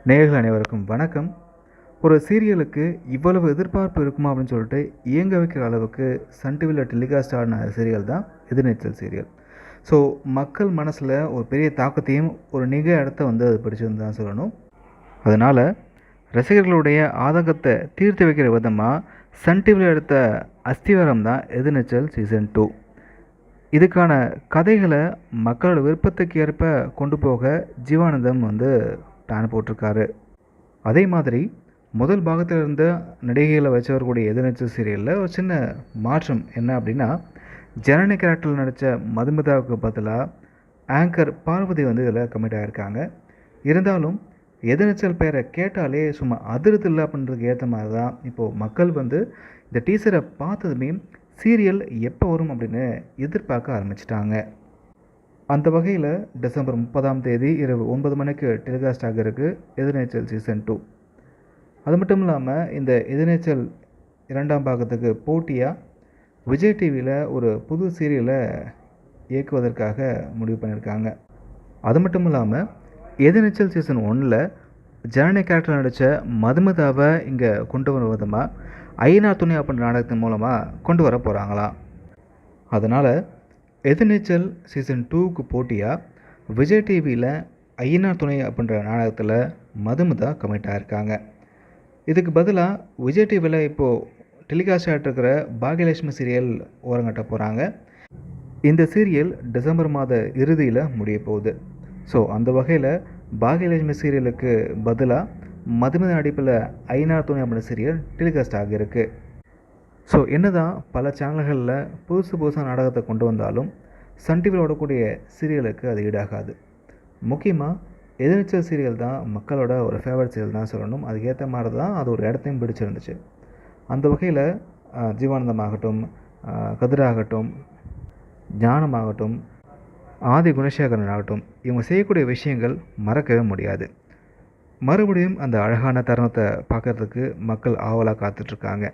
நேயர்கள் அனைவருக்கும் வணக்கம். ஒரு சீரியலுக்கு இவ்வளவு எதிர்பார்ப்பு இருக்குமா அப்படின்னு சொல்லிட்டு இயங்க வைக்கிற அளவுக்கு சன் டிவியில் டெலிகாஸ்ட் ஆன சீரியல் தான் எதிர்நீச்சல் சீரியல். ஸோ மக்கள் மனசில் ஒரு பெரிய தாக்கத்தையும் ஒரு இடத்த அது பிடிச்சிருந்து தான் சொல்லணும். அதனால் ரசிகர்களுடைய ஆதங்கத்தை தீர்த்து வைக்கிற விதமாக சன் டிவியில் எடுத்த அஸ்திவாரம் தான் எதிர்நீச்சல் சீசன் 2. இதுக்கான கதைகளை மக்களோட விருப்பத்துக்கு ஏற்ப கொண்டு போக ஜீவானந்தம் பிளான் போட்டிருக்காரு. அதே மாதிரி முதல் பாகத்தில் இருந்த நடிகைகளை வச்சு வரக்கூடிய எதிர்நீச்சல் சீரியலில் ஒரு சின்ன மாற்றம் என்ன அப்படின்னா, ஜனனி கேரக்டரில் நடித்த மதுமிதாவுக்கு பதிலாக ஆங்கர் பார்வதி இதில் கமிட் ஆகியிருக்காங்க. இருந்தாலும் எதிர்நீச்சல் பேரை கேட்டாலே சும்மா அதிருதில்லை அப்படின்றதுக்கு ஏற்ற மாதிரி தான் இப்போது மக்கள் இந்த டீசரை பார்த்ததுமே சீரியல் எப்போ வரும் அப்படின்னு எதிர்பார்க்க ஆரம்பிச்சிட்டாங்க. அந்த வகையில் டிசம்பர் 30 இரவு 9 மணிக்கு டெலிகாஸ்ட் ஆக இருக்குது எதிர்நீச்சல் சீசன் 2. அது மட்டும் இல்லாமல் இந்த எதிர்நீச்சல் 2ஆம் பாகத்துக்கு போட்டியாக விஜய் டிவியில் ஒரு புது சீரியலை இயக்குவதற்காக முடிவு பண்ணியிருக்காங்க. அது மட்டும் இல்லாமல் எதிர்நீச்சல் சீசன் 1ல் ஜனனி கேரக்டர் நடித்த மதுமிதாவை இங்கே கொண்டு வர விதமாக ஐயனார் துணை அப்படின்ற நாடகத்தின் மூலமாக கொண்டு வர போகிறாங்களாம். அதனால் எதிர்நீச்சல் சீசன் 2க்கு போட்டியாக விஜய் டிவியில் ஐயனார் துணை அப்படின்ற நாடகத்தில் மதுமிதா கமிட் ஆகிருக்காங்க. இதுக்கு பதிலாக விஜய் டிவியில் இப்போது டெலிகாஸ்ட் ஆகிட்டுருக்கிற பாக்யலட்சுமி சீரியல் ஓரங்கட்ட போகிறாங்க. இந்த சீரியல் டிசம்பர் மாத இறுதியில் முடிய போகுது. ஸோ அந்த வகையில் பாக்யலட்சுமி சீரியலுக்கு பதிலாக மதுமிதா நடிப்பில் ஐயனார் துணை அப்படின்ற சீரியல் டெலிகாஸ்ட் ஆகியிருக்கு. ஸோ என்ன தான் பல சேனல்களில் புதுசாக நாடகத்தை கொண்டு வந்தாலும் சன் டிவியில் ஓடக்கூடிய சீரியலுக்கு அது ஈடாகாது. முக்கியமாக எதிர்நீச்சல் சீரியல் தான் மக்களோட ஒரு ஃபேவரட் சீரியல் தான் சொல்லணும். அதுக்கேற்ற மாதிரி தான் அது ஒரு இடத்தையும் பிடிச்சிருந்துச்சு. அந்த வகையில் ஜீவானந்தமாகட்டும், கதிராகட்டும், ஞானமாகட்டும், ஆதி குணசேகரன் ஆகட்டும், இவங்க செய்யக்கூடிய விஷயங்கள் மறக்கவே முடியாது. மறுபடியும் அந்த அழகான தருணத்தை பார்க்குறதுக்கு மக்கள் ஆவலாக காத்துட்ருக்காங்க.